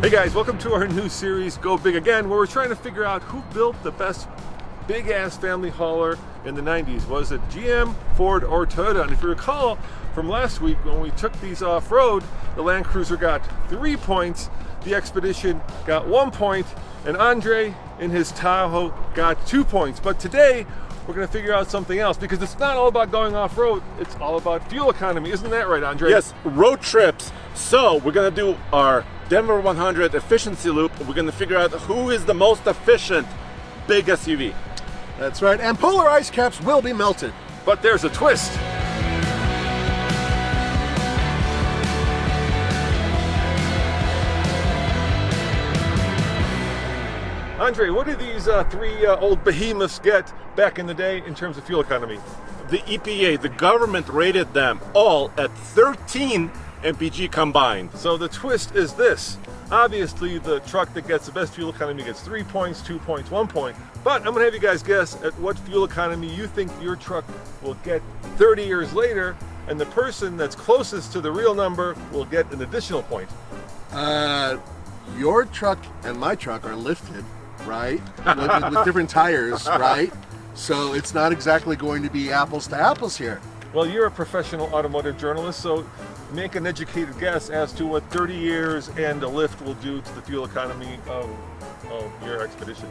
Hey guys, welcome to our new series, Go Big Again, where we're trying to figure out who built the best big-ass family hauler in the 90s. Was it GM, Ford, or Toyota? And if you recall from last week when we took these off-road, the Land Cruiser got 3 points, the Expedition got 1 point, and Andre in his Tahoe got 2 points. But today, we're going to figure out something else, because it's not all about going off-road, it's all about fuel economy. Isn't that right, Andre? Yes, road trips. So we're going to do our Denver 100 efficiency loop. We're going to figure out who is the most efficient big SUV. That's right, and polar ice caps will be melted. But there's a twist. Andre, what did these three old behemoths get back in the day in terms of fuel economy? The EPA, the government, rated them all at 13 MPG combined. So the twist is this. Obviously, the truck that gets the best fuel economy gets 3 points, 2 points, 1 point. But I'm going to have you guys guess at what fuel economy you think your truck will get 30 years later, and the person that's closest to the real number will get an additional point. Your truck and my truck are lifted, right? with different tires, right? So it's not exactly going to be apples to apples here. Well, you're a professional automotive journalist, so make an educated guess as to what 30 years and a lift will do to the fuel economy of your Expedition.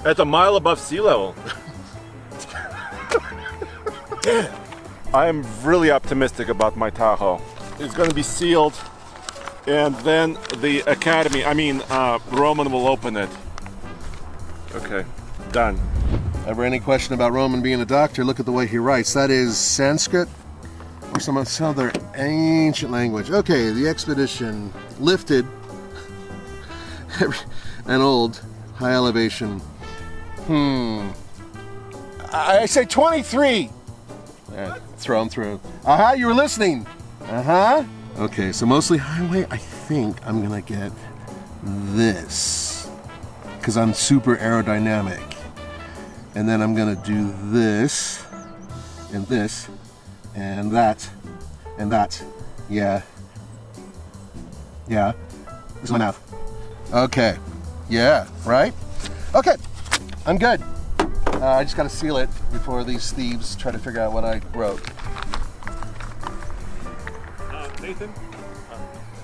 At a mile above sea level. I'm really optimistic about my Tahoe. It's going to be sealed, and then the Academy, Roman will open it. Okay, done. Ever any question about Roman being a doctor? Look at the way he writes. That is Sanskrit or some other ancient language. Okay, the Expedition lifted an old high elevation. I say 23. Throw him through. Aha, you were listening. Okay, so mostly highway. I think I'm gonna get this because I'm super aerodynamic. And then I'm gonna do this, and this, and that, and that. Yeah. This is my mouth. Okay. Yeah, right? Okay, I'm good. I just gotta seal it before these thieves try to figure out what I wrote. Nathan?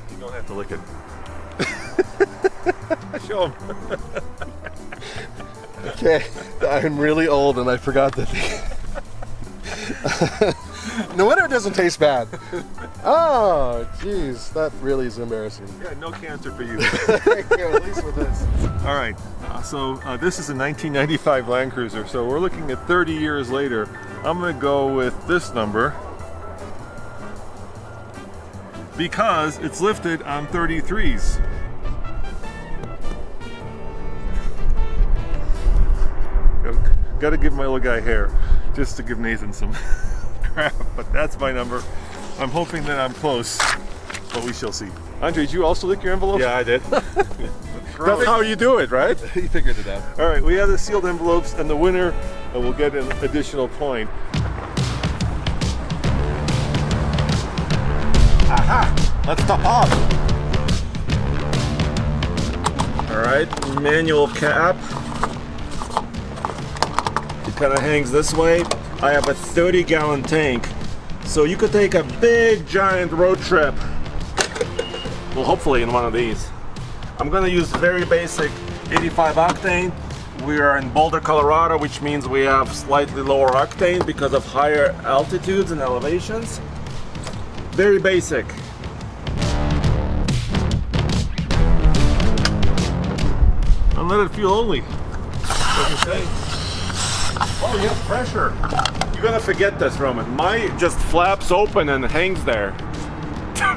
You don't have to lick it. Show him. Okay, I'm really old and I forgot that. No wonder it doesn't taste bad. Oh, geez, that really is embarrassing. Yeah, no cancer for you. Thank you, at least with this. All right, so this is a 1995 Land Cruiser, so we're looking at 30 years later. I'm gonna go with this number because it's lifted on 33s. Got to give my little guy hair just to give Nathan some crap, but that's my number. I'm hoping that I'm close, but we shall see. Andre, did you also lick your envelope? Yeah, I did. That's how you do it, right? You figured it out. All right, we have the sealed envelopes, and the winner will get an additional point. Aha! Let's top off. All right, manual cap. It kind of hangs this way. I have a 30-gallon tank, so you could take a big, giant road trip. Well, hopefully in one of these. I'm gonna use very basic 85 octane. We are in Boulder, Colorado, which means we have slightly lower octane because of higher altitudes and elevations. Very basic. Unleaded fuel only. What you say? Oh, you have pressure. You're gonna forget this, Roman. Mine just flaps open and hangs there.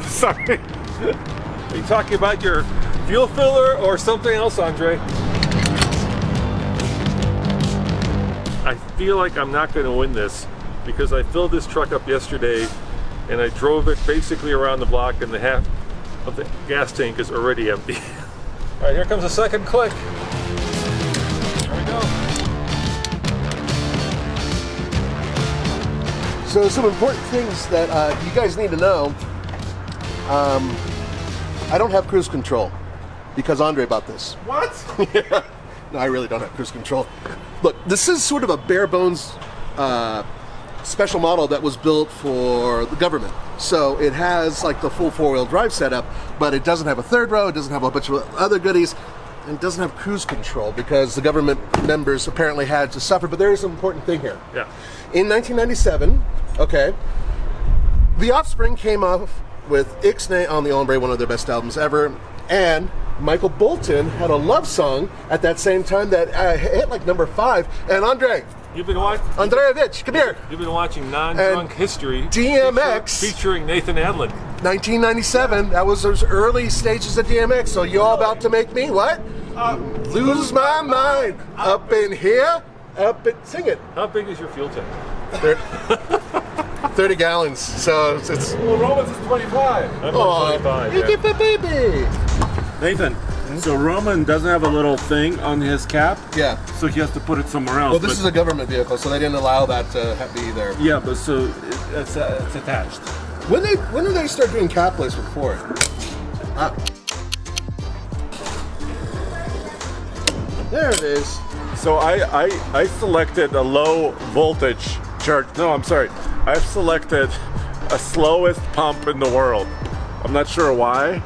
Sorry. Are you talking about your fuel filler or something else, Andre? I feel like I'm not going to win this because I filled this truck up yesterday and I drove it basically around the block and the half of the gas tank is already empty. All right, here comes the second click. There we go. So some important things that you guys need to know. I don't have cruise control. because Andre bought this. What? Yeah. No, I really don't have cruise control. Look, this is sort of a bare bones special model that was built for the government. So it has like the full four-wheel drive setup, but it doesn't have a third row, it doesn't have a bunch of other goodies, and it doesn't have cruise control because the government members apparently had to suffer. But there is an important thing here. Yeah. In 1997, okay, The Offspring came off with Ixnay on the Ombre, one of their best albums ever, and Michael Bolton had a love song at that same time that hit like number 5. And Andre, You've been watching. Andreevich, come here. You've been watching Non-Drunk And History. DMX. featuring Nathan Adlin. 1997. That was those early stages of DMX. So you all about to make me what? Lose my mind up in here. Sing it. How big is your fuel tank? 30 gallons. So it's. Well, Roman's is 25. I'm Oh, 25. you Yeah. get the baby. Nathan, so Roman doesn't have a little thing on his cap, Yeah. so he has to put it somewhere else. Well, this but- is a government vehicle, so they didn't allow that to be there. Yeah, but so it's attached. When did they start doing capless with Ford? There it is. So I selected a low voltage charge. No, I'm sorry. I've selected a slowest pump in the world. I'm not sure why.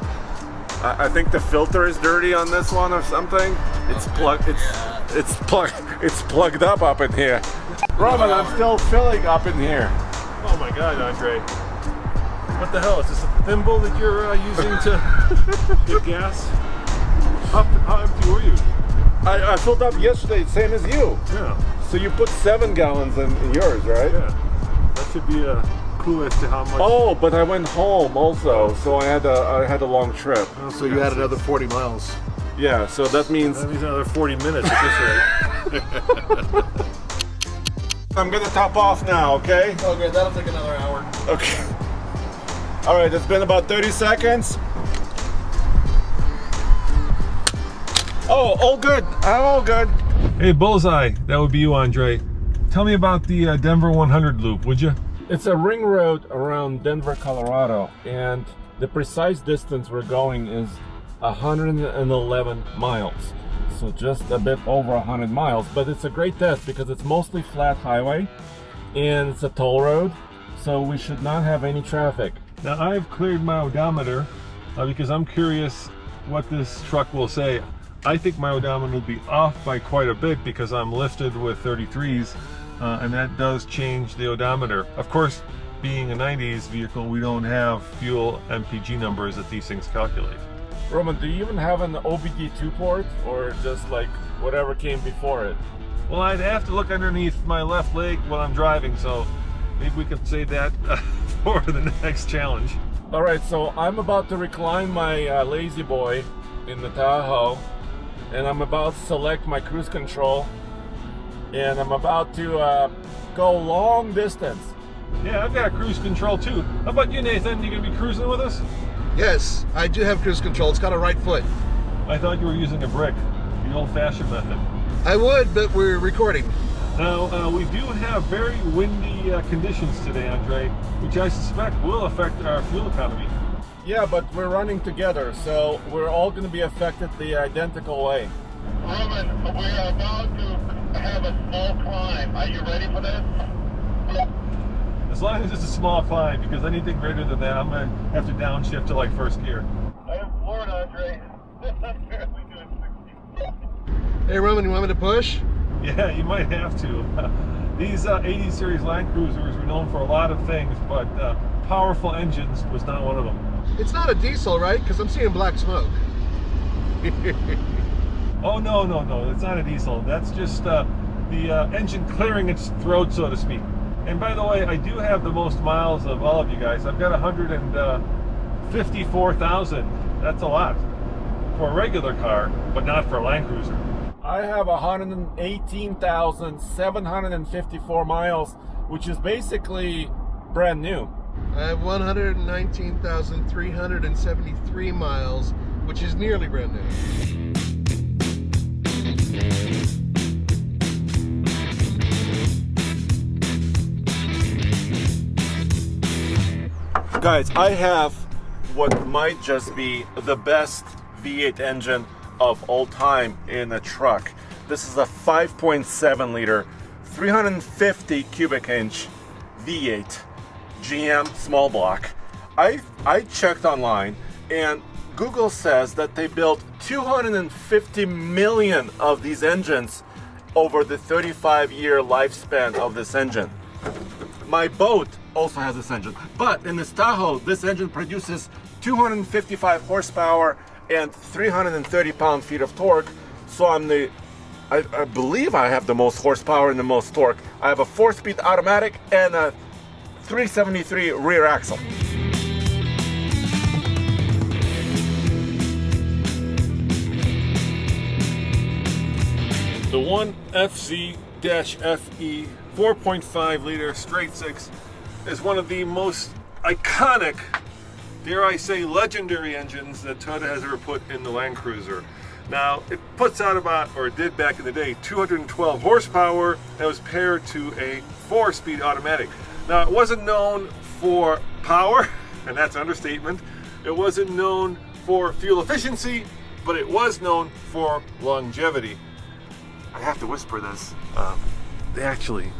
I think the filter is dirty on this one or something. It's plugged. It's plugged up in here. Roman, I'm still filling up in here. Oh my God, Andre. What the hell? Is this a thimble that you're using to get gas? How empty were you? I filled up yesterday, same as you. Yeah. So you put 7 gallons in yours, right? Yeah. That should be a clue as to how much. Oh, but I went home also, so I had a long trip. Oh, So you had another 40 miles. Yeah, so that means That means another 40 minutes at this rate. I'm gonna top off now, okay? Okay, that'll take another hour. Okay. All right, it's been about 30 seconds. Oh, all good. I'm all good. Hey, Bullseye. That would be you, Andre. Tell me about the Denver 100 loop, would you? It's a ring road around Denver, Colorado, and the precise distance we're going is 111 miles. So just a bit over 100 miles, but it's a great test because it's mostly flat highway and it's a toll road, so we should not have any traffic. Now, I've cleared my odometer because I'm curious what this truck will say. I think my odometer will be off by quite a bit because I'm lifted with 33s, and that does change the odometer. Of course, being a 90s vehicle, we don't have fuel MPG numbers that these things calculate. Roman, do you even have an OBD2 port or just like whatever came before it? Well, I'd have to look underneath my left leg while I'm driving, so maybe we could say that for the next challenge. All right, so I'm about to recline my Lazy Boy in the Tahoe, and I'm about to select my cruise control, and I'm about to go long distance. Yeah, I've got cruise control too. How about you, Nathan? You gonna be cruising with us? Yes, I do have cruise control. It's got a right foot. I thought you were using a brick, the old-fashioned method. I would, but we're recording. Now, we do have very windy conditions today, Andre, which I suspect will affect our fuel economy. Yeah, but we're running together, so we're all going to be affected the identical way. Roman, we're about to have a small climb. Are you ready for this? As long as it's a small climb, because anything greater than that, I'm going to have to downshift to like first gear. I am floored, Andre. I'm barely doing 60. Hey, Roman, you want me to push? Yeah, you might have to. These 80 series Land Cruisers were known for a lot of things, but powerful engines was not one of them. It's not a diesel, right? Because I'm seeing black smoke. Oh, no, it's not a diesel. That's just the engine clearing its throat, so to speak. And by the way, I do have the most miles of all of you guys. I've got 154,000. That's a lot for a regular car, but not for a Land Cruiser. I have 118,754 miles, which is basically brand new. I have 119,373 miles, which is nearly brand new. Guys, I have what might just be the best V8 engine of all time in a truck. This is a 5.7 liter, 350 cubic inch V8 GM small block. I checked online, and Google says that they built 250 million of these engines over the 35-year lifespan of this engine. My boat also has this engine, but in this Tahoe, this engine produces 255 horsepower and 330 pound-feet of torque. So I believe I have the most horsepower and the most torque. I have a 4-speed automatic and a 373 rear axle. The 1FZ-FE 4.5 liter straight six is one of the most iconic, dare I say legendary engines that Toyota has ever put in the Land Cruiser. Now, it puts out about, or it did back in the day, 212 horsepower that was paired to a 4-speed automatic. Now, it wasn't known for power, and that's an understatement. It wasn't known for fuel efficiency, but it was known for longevity. I have to whisper this. They actually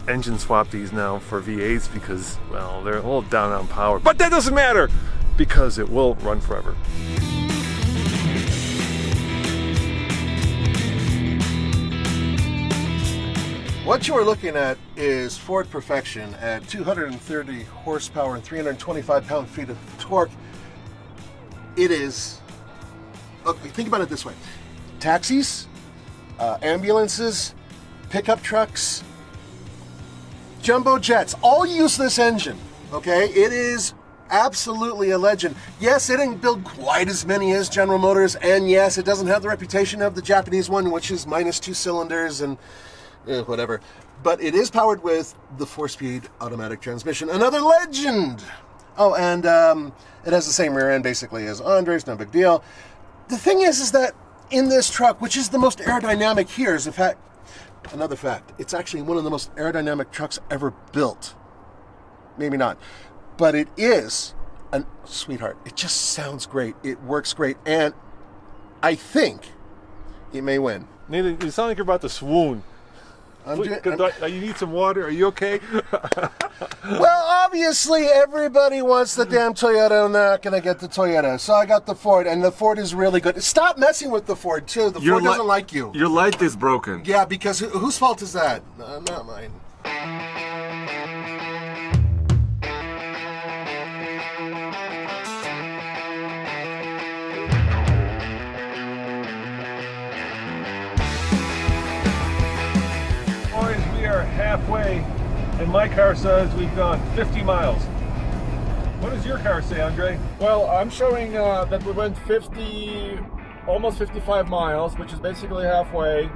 engine swap these now for V8s because, well, they're a little down on power. But that doesn't matter because it will run forever. What you are looking at is Ford Perfection at 230 horsepower and 325 pound-feet of torque. It is, okay, think about it this way. Taxis, ambulances, pickup trucks, jumbo jets, all use this engine, okay? It is absolutely a legend. Yes, it didn't build quite as many as General Motors, and yes, it doesn't have the reputation of the Japanese one, which is -2 cylinders and whatever. But it is powered with the 4-speed automatic transmission. Another legend! Oh, and it has the same rear end basically as Andre's, no big deal. The thing is that in this truck, which is the most aerodynamic here, is in fact, another fact, it's actually one of the most aerodynamic trucks ever built. Maybe not, but it is a sweetheart. It just sounds great. It works great, and I think it may win. Nathan, you sound like you're about to swoon. You need some water? Are you okay? Well, obviously, everybody wants the damn Toyota, and they're not going to get the Toyota. So I got the Ford, and the Ford is really good. Stop messing with the Ford, too. The Ford doesn't like you. Your light is broken. Yeah, because whose fault is that? Not mine. Halfway, and my car says we've gone 50 miles. What does your car say, Andre? Well, I'm showing that we went 50, almost 55 miles, which is basically halfway.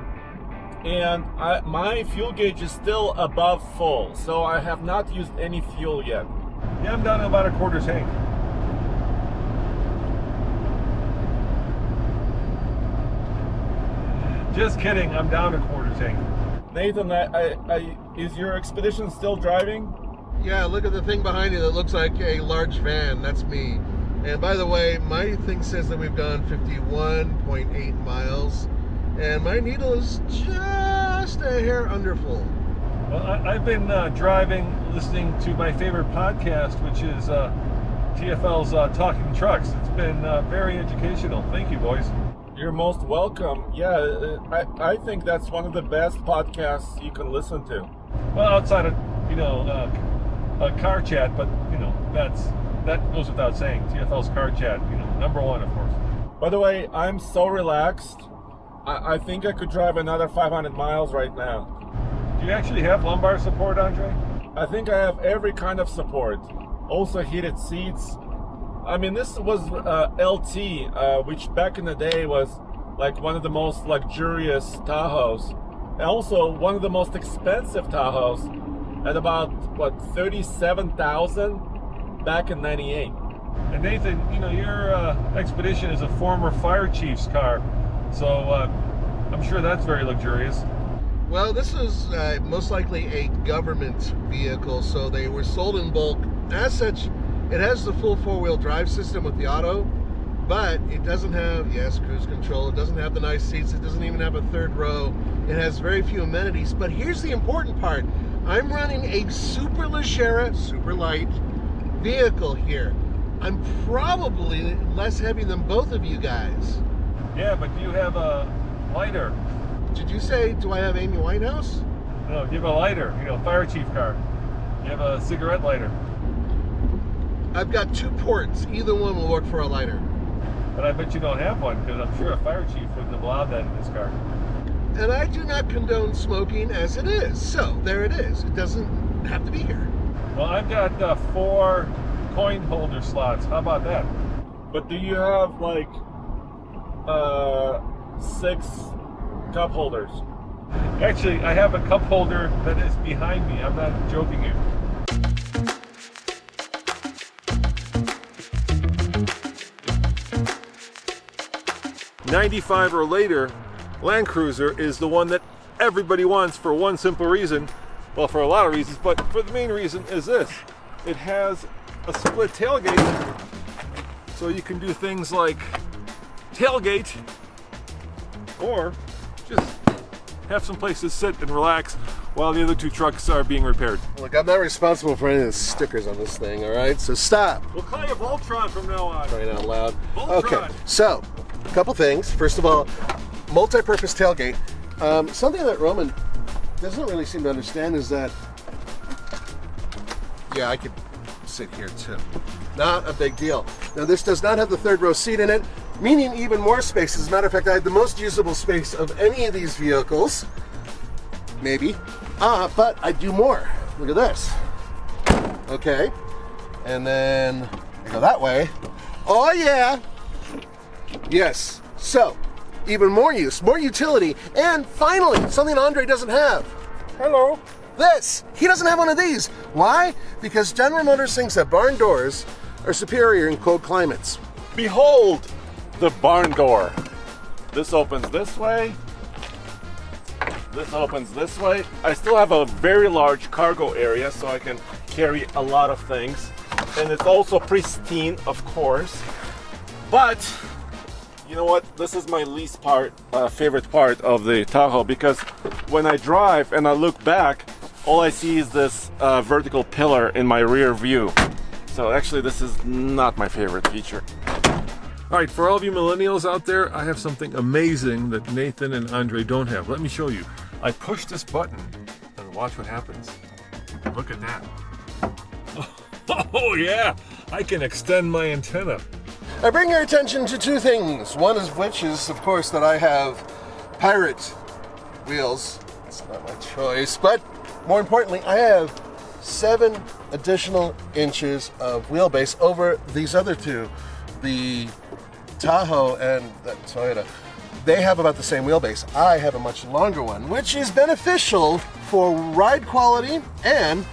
And my fuel gauge is still above full, so I have not used any fuel yet. Yeah, I'm down to about a quarter tank. Just kidding, I'm down a quarter tank. Nathan, is your Expedition still driving? Yeah, look at the thing behind you that looks like a large van. That's me. And by the way, my thing says that we've gone 51.8 miles, and my needle is just a hair under full. Well, I've been driving, listening to my favorite podcast, which is TFL's Talking Trucks. It's been very educational. Thank you, boys. You're most welcome. Yeah, I think that's one of the best podcasts you can listen to. Well, outside of, a car chat, but, that goes without saying. TFL's car chat, number one, of course. By the way, I'm so relaxed. I think I could drive another 500 miles right now. Do you actually have lumbar support, Andre? I think I have every kind of support. Also heated seats. I mean, this was LT, which back in the day was like one of the most luxurious Tahoes. And also one of the most expensive Tahoes at about, $37,000 back in '98. And Nathan, your Expedition is a former fire chief's car, so I'm sure that's very luxurious. Well, this is most likely a government vehicle, so they were sold in bulk. As such, it has the full 4-wheel drive system with the auto, but it doesn't have, yes, cruise control. It doesn't have the nice seats. It doesn't even have a third row. It has very few amenities. But here's the important part. I'm running a super leggera, super light vehicle here. I'm probably less heavy than both of you guys. Yeah, but do you have a lighter? Did you say, do I have Amy Winehouse? No, you have a lighter, fire chief car. You have a cigarette lighter. I've got 2 ports. Either one will work for a lighter. But I bet you don't have one, because I'm sure a fire chief wouldn't have allowed that in his car. And I do not condone smoking as it is. So there it is. It doesn't have to be here. Well, I've got 4 coin holder slots. How about that? But do you have like 6 cup holders? Actually, I have a cup holder that is behind me. I'm not joking you. '95 or later, Land Cruiser is the one that everybody wants for one simple reason. Well, for a lot of reasons, but for the main reason is this. It has a split tailgate, so you can do things like tailgate, or just have some place to sit and relax while the other 2 trucks are being repaired. Look, I'm not responsible for any of the stickers on this thing, all right? So stop. We'll call you Voltron from now on. Crying out loud. Voltron. Okay, so a couple things. First of all, multi-purpose tailgate. Something that Roman doesn't really seem to understand is that, yeah, I could sit here too. Not a big deal. Now, this does not have the third row seat in it, meaning even more space. As a matter of fact, I have the most usable space of any of these vehicles. Maybe. But I do more. Look at this. Okay. And then I go that way. Oh, yeah. Yes. So, even more use, more utility, and finally, something Andre doesn't have. Hello. This. He doesn't have one of these. Why? Because General Motors thinks that barn doors are superior in cold climates. Behold the barn door. This opens this way. This opens this way. I still have a very large cargo area, so I can carry a lot of things. And it's also pristine, of course. But you know what? This is my least favorite part of the Tahoe, because when I drive and I look back, all I see is this vertical pillar in my rear view. So actually, this is not my favorite feature. All right, for all of you millennials out there, I have something amazing that Nathan and Andre don't have. Let me show you. I push this button and watch what happens. Look at that. Oh yeah, I can extend my antenna. I bring your attention to 2 things. One of which is, of course, that I have pirate wheels. It's not my choice, but more importantly, I have 7 additional inches of wheelbase over these other 2. The Tahoe and the Toyota, they have about the same wheelbase. I have a much longer one, which is beneficial for ride quality and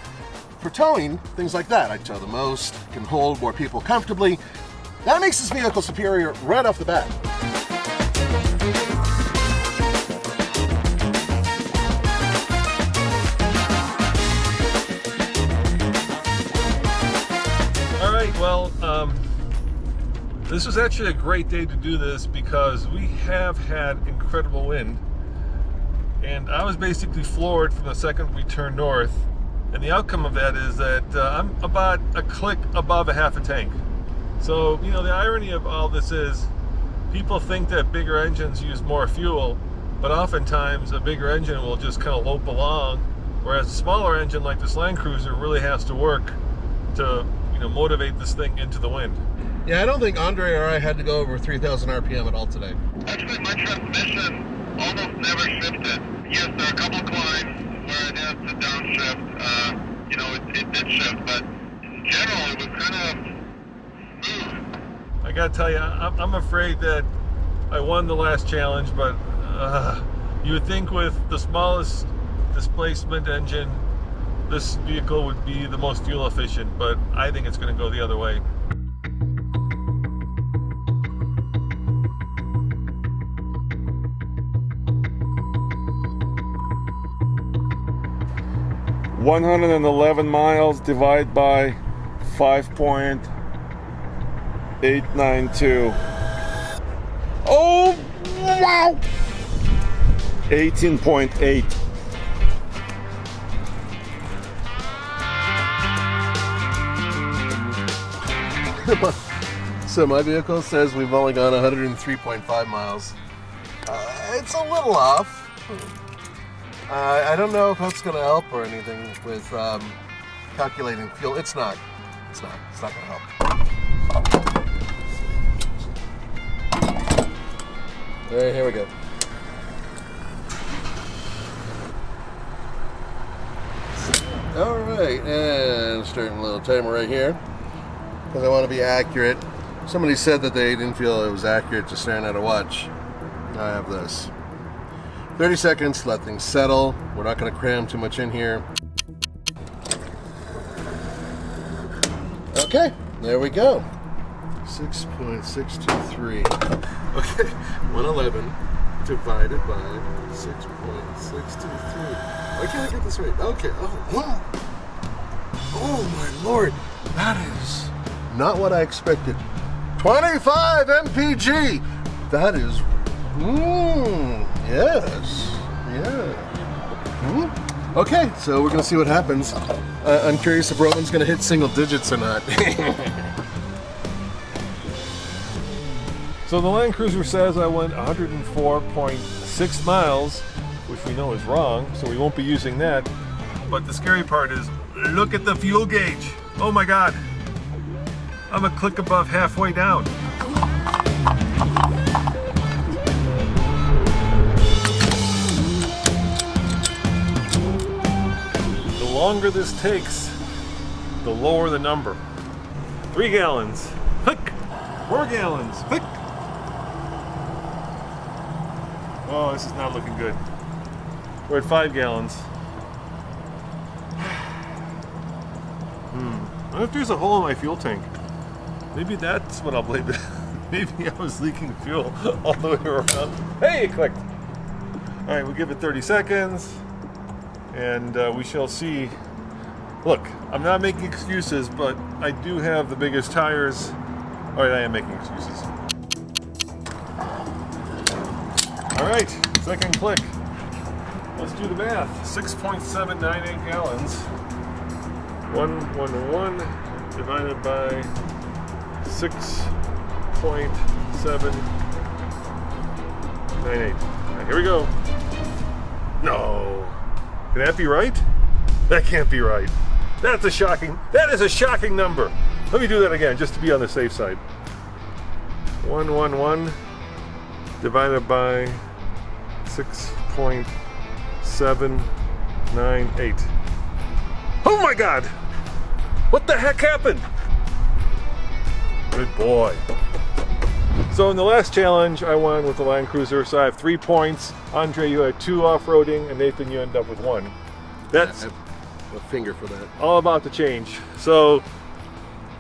for towing, things like that. I tow the most, can hold more people comfortably. That makes this vehicle superior right off the bat. All right, well, this was actually a great day to do this because we have had incredible wind. And I was basically floored from the second we turned north. And the outcome of that is that I'm about a click above a half a tank. So, the irony of all this is people think that bigger engines use more fuel, but oftentimes a bigger engine will just kind of lope along, whereas a smaller engine like this Land Cruiser really has to work to, motivate this thing into the wind. Yeah, I don't think Andre or I had to go over 3,000 RPM at all today. Actually, my transmission almost never shifted. Yes, there are a couple climbs where it has to downshift. It did shift, but in general, it was kind of smooth. I gotta tell you, I'm afraid that I won the last challenge, but you would think with the smallest displacement engine, this vehicle would be the most fuel efficient, but I think it's going to go the other way. $111 miles divided by 5.892. 18.8. So my vehicle says we've only gone 103.5 miles. It's a little off. I don't know if that's going to help or anything with calculating fuel. It's not. It's not going to help. All right, here we go. All right, and starting a little timer right here because I want to be accurate. Somebody said that they didn't feel it was accurate just staring at a watch. I have this. 30 seconds, let things settle. We're not going to cram too much in here. Okay, there we go. 6.623. Okay, 111 divided by 6.623. Why can't I get this right? Okay, oh my lord, that is not what I expected. 25 MPG. That is, yes, yeah. Okay, so we're gonna see what happens. I'm curious if Roman's gonna hit single digits or not. So the Land Cruiser says I went 104.6 miles, which we know is wrong, so we won't be using that. But the scary part is, look at the fuel gauge. Oh my God. I'm a click above halfway down. The longer this takes, the lower the number. 3 gallons. Click. 4 gallons. Click. Oh, this is not looking good. We're at 5 gallons. I wonder if there's a hole in my fuel tank. Maybe that's what I'll blame it. Maybe I was leaking fuel all the way around. Hey, it clicked. All right, we'll give it 30 seconds, and we shall see. Look, I'm not making excuses, but I do have the biggest tires. All right, I am making excuses. All right, second click. Let's do the math. 6.798 gallons. 111 divided by 6.798. All right, here we go. No. Can that be right? That can't be right. That is a shocking number. Let me do that again just to be on the safe side. 111 divided by 6.798. Oh my God! What the heck happened? Good boy. So in the last challenge, I won with the Land Cruiser, so I have 3 points. Andre, you had 2 off-roading, and Nathan, you end up with 1. That's I have a finger for that. all about to change. So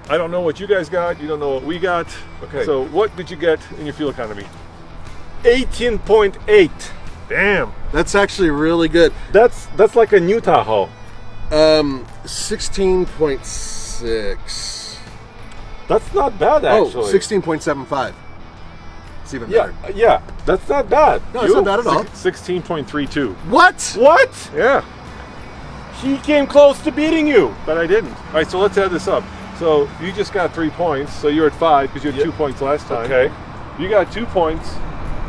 I don't know what you guys got. You don't know what we got. Okay. So what did you get in your fuel economy? 18.8. Damn. That's actually really good. That's like a new Tahoe. 16.6. That's not bad actually. Oh, 16.75. It's even better. Yeah, that's not bad. No, it's not bad at all. 16.32. What? What? Yeah, He came close to beating you. but I didn't. All right, so let's add this up. So you just got 3 points, so you're at 5 because you had 2 points last time. Okay. You got 2 points,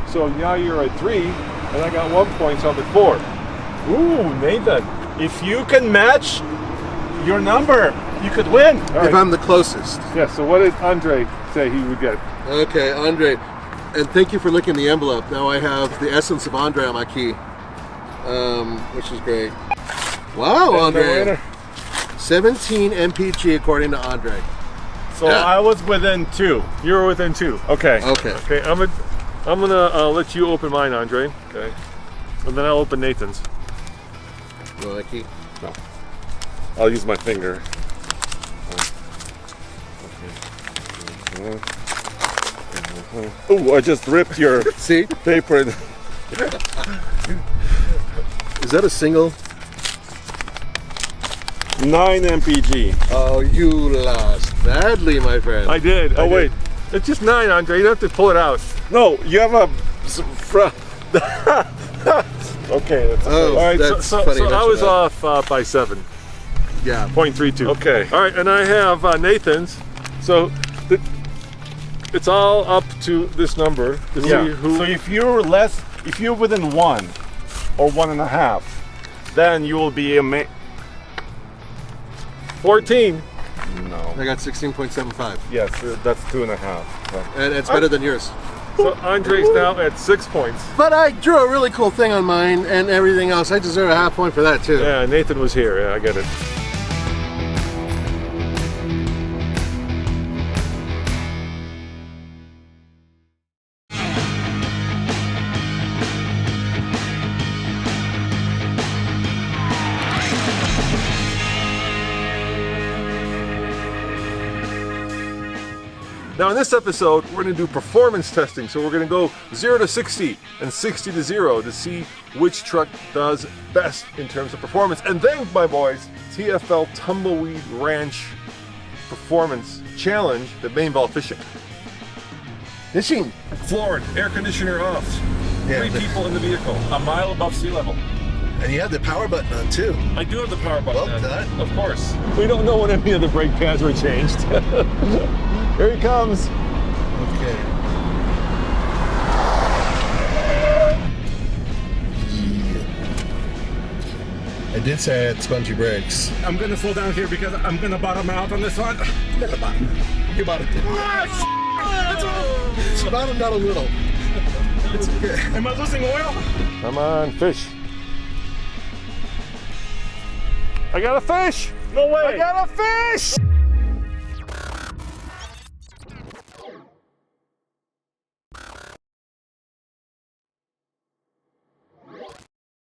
so now you're at 3, and I got 1 point, so I'm at 4. Ooh, Nathan, if you can match your number, you could win. All right. If I'm the closest. Yeah, so what did Andre say he would get? Okay, Andre. And thank you for licking the envelope. Now I have the essence of Andre on my key, which is great. Wow, And the Andre. winner. 17 MPG according to Andre. So Yeah. I was within 2. You were within 2. Okay. Okay. Okay, I'm gonna let you open mine, Andre. Okay. And then I'll open Nathan's. You want my key? I'll use my finger. Oh, I just ripped your See? paper. Is that a single? 9 MPG. Oh, you lost badly, my friend. I did. Oh, wait. It's just 9, Andre. You don't have to pull it out. No, you have a Okay. That's Oh, All right, that's so funny. I was off by 7. Yeah. 0.32. Okay. All right, and I have Nathan's. So it's all up to this number to see who. So if you're within 1 or 1.5, then you will be 14. No. I got 16.75. Yes, that's 2.5. And it's better than yours. So Andre's now at 6 points. But I drew a really cool thing on mine and everything else. I deserve a half point for that too. Yeah, Nathan was here. Yeah, I get it. Now in this episode, we're going to do performance testing. So we're going to go 0 to 60 and 60 to 0 to see which truck does best in terms of performance. And then, my boys, TFL Tumbleweed Ranch Performance Challenge, the main ball fishing. Fishing. Floored, air conditioner off, Yeah, 3 people in the vehicle, a mile above sea level. And you have the power button on too. I do have the power button. Well done. Of course. We don't know when any of the brake pads were changed. Here he comes. Okay. I did say I had spongy brakes. I'm gonna slow down here because I'm gonna bottom out on this one. You bottomed it. It's bottomed out a little. It's okay. Am I losing oil? Come on, fish. I got a fish. No way. I got a fish.